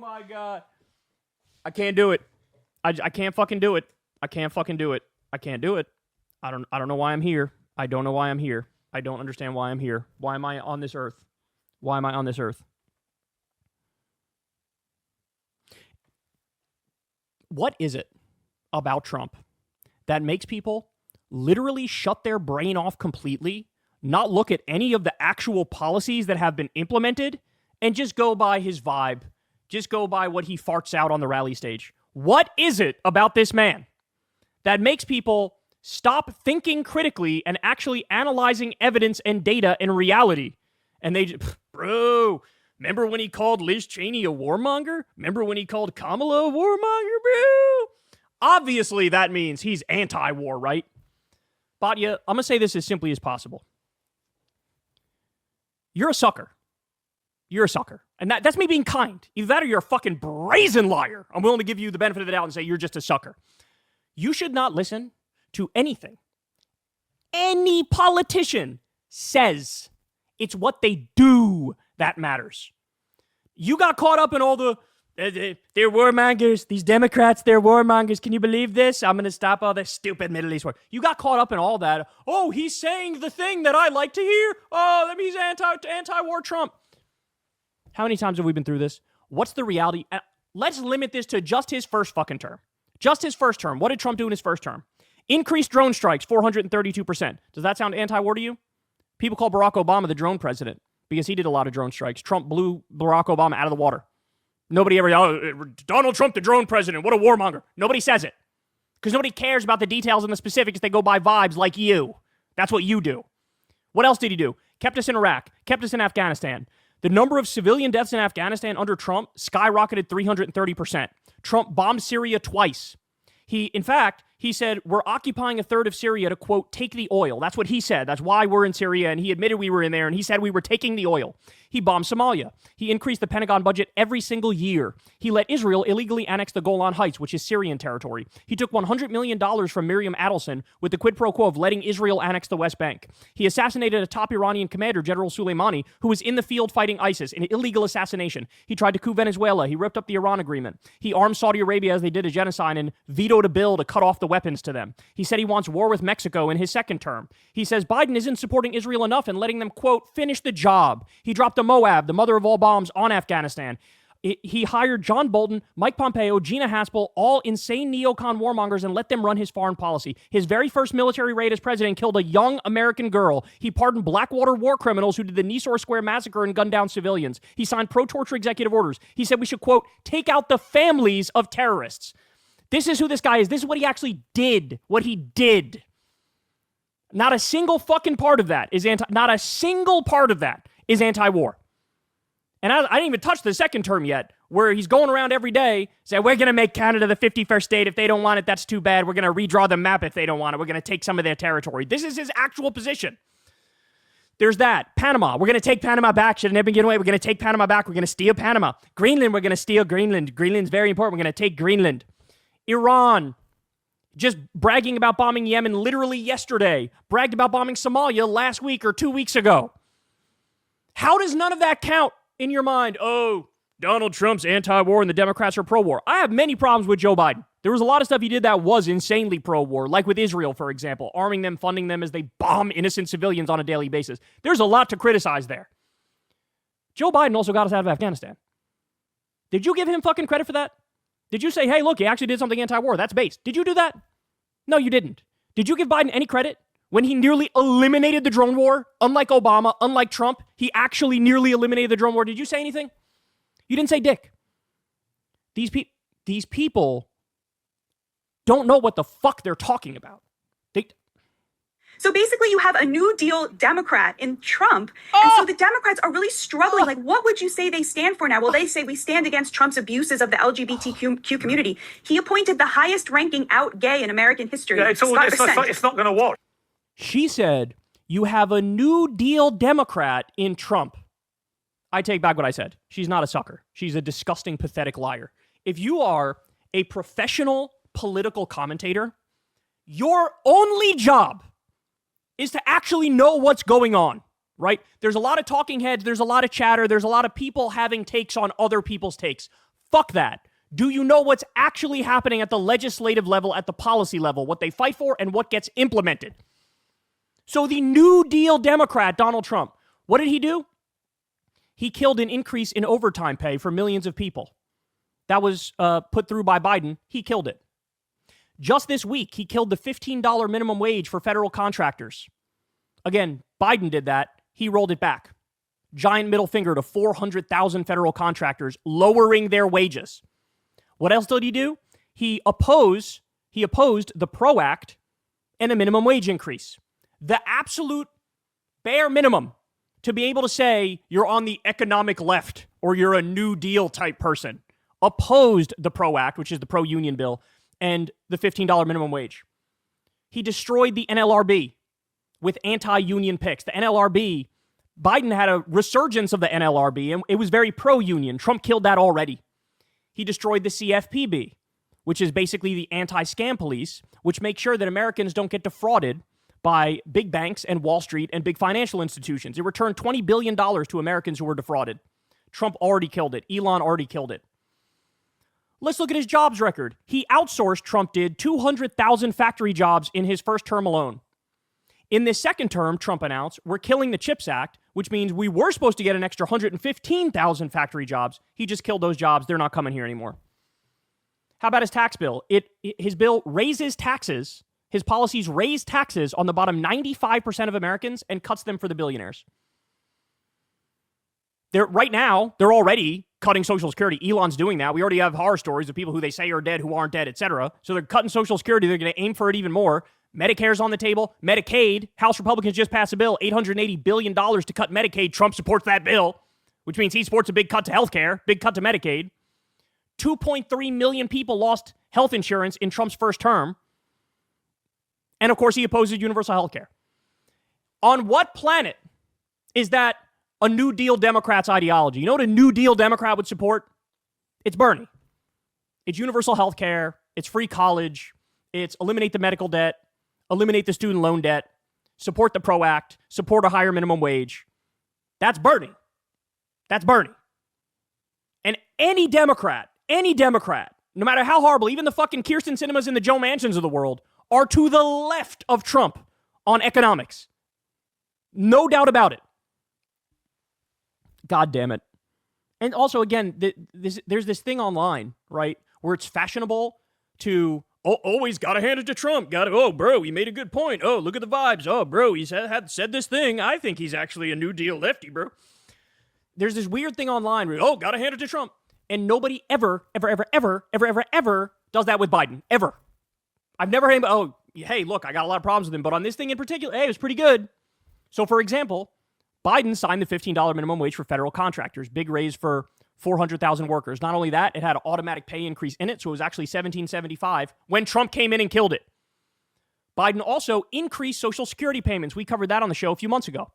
my God. I can't do it. I can't fucking do it. I can't fucking do it. I can't do it. I don't know why I'm here. I don't know why I'm here. I don't understand why I'm here. Why am I on this earth? Why am I on this earth? What is it about Trump that makes people literally shut their brain off completely, not look at any of the actual policies that have been implemented, and just go by his vibe, just go by what he farts out on the rally stage? What is it about this man that makes people stop thinking critically and actually analyzing evidence and data and reality? And they just, bro, remember when he called Liz Cheney a warmonger? Remember when he called Kamala a warmonger, bro? Obviously, that means he's anti-war, right? Batya, I'm going to say this as simply as possible. You're a sucker. You're a sucker. And that's me being kind. Either that or you're a fucking brazen liar. I'm willing to give you the benefit of the doubt and say you're just a sucker. You should not listen to anything any politician says. It's what they do that matters. You got caught up in all the, they're warmongers, these Democrats, they're warmongers. Can you believe this? I'm going to stop all this stupid Middle East war. You got caught up in all that. Oh, he's saying the thing that I like to hear. Oh, that means anti-war Trump. How many times have we been through this? What's the reality? Let's limit this to just his first fucking term. Just his first term. What did Trump do in his first term? Increased drone strikes, 432%. Does that sound anti-war to you? People call Barack Obama the drone president because he did a lot of drone strikes. Trump blew Barack Obama out of the water. Nobody ever, Donald Trump, the drone president, what a warmonger. Nobody says it because nobody cares about the details and the specifics. They go by vibes like you. That's what you do. What else did he do? Kept us in Iraq, kept us in Afghanistan. The number of civilian deaths in Afghanistan under Trump skyrocketed 330%. Trump bombed Syria twice. In fact, he said, we're occupying a third of Syria to, quote, take the oil. That's what he said. That's why we're in Syria, and he admitted we were in there, and he said we were taking the oil. He bombed Somalia. He increased the Pentagon budget every single year. He let Israel illegally annex the Golan Heights, which is Syrian territory. He took $100 million from Miriam Adelson with the quid pro quo of letting Israel annex the West Bank. He assassinated a top Iranian commander, General Soleimani, who was in the field fighting ISIS, an illegal assassination. He tried to coup Venezuela. He ripped up the Iran agreement. He armed Saudi Arabia as they did a genocide and vetoed a bill to cut off the weapons to them. He said he wants war with Mexico in his second term. He says Biden isn't supporting Israel enough and letting them, quote, finish the job. He dropped a Moab, the mother of all bombs, on Afghanistan. He hired John Bolton, Mike Pompeo, Gina Haspel, all insane neocon warmongers, and let them run his foreign policy. His very first military raid as president killed a young American girl. He pardoned Blackwater war criminals who did the Nisour Square massacre and gunned down civilians. He signed pro-torture executive orders. He said we should, quote, take out the families of terrorists. This is who this guy is. This is what he actually did. What he did. Not a single fucking part of that is not a single part of that is anti-war. And I didn't even touch the second term yet, where he's going around every day saying, we're going to make Canada the 51st state. If they don't want it, that's too bad. We're going to redraw the map if they don't want it. We're going to take some of their territory. This is his actual position. There's that. Panama. We're going to take Panama back. Should have never been given away. We're going to take Panama back. We're going to steal Panama. Greenland. We're going to steal Greenland. Greenland's very important. We're going to take Greenland. Iran. Just bragging about bombing Yemen literally yesterday. Bragged about bombing Somalia last week or 2 weeks ago. How does none of that count in your mind? Oh, Donald Trump's anti-war and the Democrats are pro-war. I have many problems with Joe Biden. There was a lot of stuff he did that was insanely pro-war, like with Israel, for example, arming them, funding them as they bomb innocent civilians on a daily basis. There's a lot to criticize there. Joe Biden also got us out of Afghanistan. Did you give him fucking credit for that? Did you say, hey, look, he actually did something anti-war? That's base. Did you do that? No, you didn't. Did you give Biden any credit when he nearly eliminated the drone war? Unlike Obama, unlike Trump, he actually nearly eliminated the drone war. Did you say anything? You didn't say dick. These people don't know what the fuck they're talking about. So basically you have a New Deal Democrat in Trump. And so the Democrats are really struggling. Like, what would you say they stand for now? Well, they say we stand against Trump's abuses of the LGBTQ community. He appointed the highest ranking out gay in American history. Yeah, it's not going to work. She said, you have a New Deal Democrat in Trump. I take back what I said. She's not a sucker. She's a disgusting, pathetic liar. If you are a professional political commentator, your only job is to actually know what's going on, right? There's a lot of talking heads. There's a lot of chatter. There's a lot of people having takes on other people's takes. Fuck that. Do you know what's actually happening at the legislative level, at the policy level, what they fight for and what gets implemented? So the New Deal Democrat, Donald Trump, what did he do? He killed an increase in overtime pay for millions of people. That was put through by Biden. He killed it. Just this week, he killed the $15 minimum wage for federal contractors. Again, Biden did that. He rolled it back. Giant middle finger to 400,000 federal contractors, lowering their wages. What else did he do? He opposed the PRO Act and a minimum wage increase. The absolute bare minimum to be able to say you're on the economic left or you're a New Deal type person. Opposed the PRO Act, which is the pro-union bill, and the $15 minimum wage. He destroyed the NLRB with anti-union picks. The NLRB, Biden had a resurgence of the NLRB, and it was very pro-union. Trump killed that already. He destroyed the CFPB, which is basically the anti-scam police, which makes sure that Americans don't get defrauded by big banks and Wall Street and big financial institutions. It returned $20 billion to Americans who were defrauded. Trump already killed it. Elon already killed it. Let's look at his jobs record. He outsourced, Trump did, 200,000 factory jobs in his first term alone. In this second term, Trump announced, we're killing the CHIPS Act, which means we were supposed to get an extra 115,000 factory jobs. He just killed those jobs. They're not coming here anymore. How about his tax bill? His bill raises taxes. His policies raise taxes on the bottom 95% of Americans and cuts them for the billionaires. Right now, they're already cutting Social Security. Elon's doing that. We already have horror stories of people who they say are dead who aren't dead, etc. So they're cutting Social Security. They're going to aim for it even more. Medicare's on the table. Medicaid. House Republicans just passed a bill, $880 billion to cut Medicaid. Trump supports that bill, which means he supports a big cut to healthcare, big cut to Medicaid. 2.3 million people lost health insurance in Trump's first term. And of course, he opposes universal healthcare. On what planet is that a New Deal Democrat's ideology? You know what a New Deal Democrat would support? It's Bernie. It's universal health care. It's free college. It's eliminate the medical debt, eliminate the student loan debt, support the PRO Act, support a higher minimum wage. That's Bernie. That's Bernie. And any Democrat, no matter how horrible, even the fucking Kirsten Sinemas and the Joe Manchins of the world, are to the left of Trump on economics. No doubt about it. God damn it. And also, again, there's this thing online, right, where it's fashionable to always got to hand it to Trump. Bro, he made a good point. Oh, look at the vibes. Oh, bro, he said this thing. I think he's actually a New Deal lefty, bro. There's this weird thing online where, got to hand it to Trump. And nobody ever does that with Biden. Ever. I've never heard anybody, hey, look, I got a lot of problems with him, but on this thing in particular, hey, it was pretty good. So, for example, Biden signed the $15 minimum wage for federal contractors, big raise for 400,000 workers. Not only that, it had an automatic pay increase in it, so it was actually $17.75 when Trump came in and killed it. Biden also increased Social Security payments. We covered that on the show a few months ago.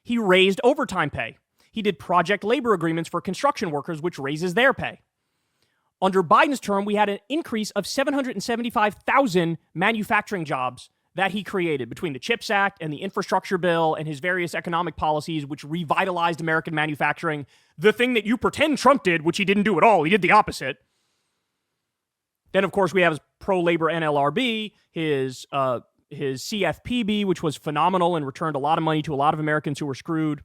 He raised overtime pay. He did project labor agreements for construction workers, which raises their pay. Under Biden's term, we had an increase of 775,000 manufacturing jobs that he created between the CHIPS Act and the infrastructure bill and his various economic policies, which revitalized American manufacturing. The thing that you pretend Trump did, which he didn't do at all. He did the opposite. Then, of course, we have his pro-labor NLRB, his CFPB, which was phenomenal and returned a lot of money to a lot of Americans who were screwed.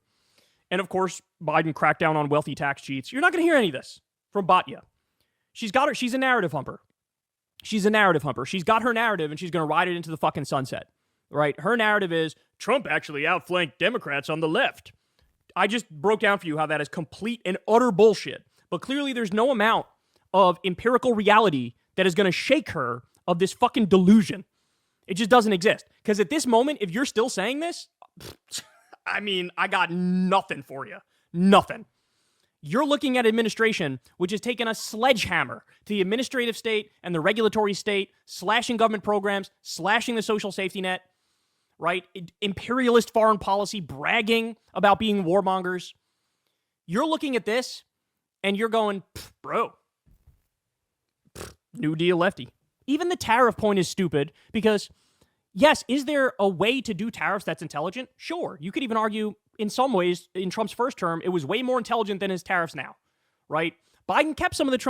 And, of course, Biden cracked down on wealthy tax cheats. You're not going to hear any of this from Batya. She's a narrative humper. She's a narrative humper. She's got her narrative, and she's going to ride it into the fucking sunset, right? Her narrative is, Trump actually outflanked Democrats on the left. I just broke down for you how that is complete and utter bullshit. But clearly there's no amount of empirical reality that is going to shake her of this fucking delusion. It just doesn't exist. Because at this moment, if you're still saying this, I mean, I got nothing for you. Nothing. You're looking at administration which has taken a sledgehammer to the administrative state and the regulatory state, slashing government programs, slashing the social safety net, right? Imperialist foreign policy, bragging about being warmongers. You're looking at this and you're going, bro, New Deal lefty. Even the tariff point is stupid because, yes, is there a way to do tariffs that's intelligent? Sure. You could even argue in some ways, in Trump's first term, it was way more intelligent than his tariffs now, right? Biden kept some of the Trump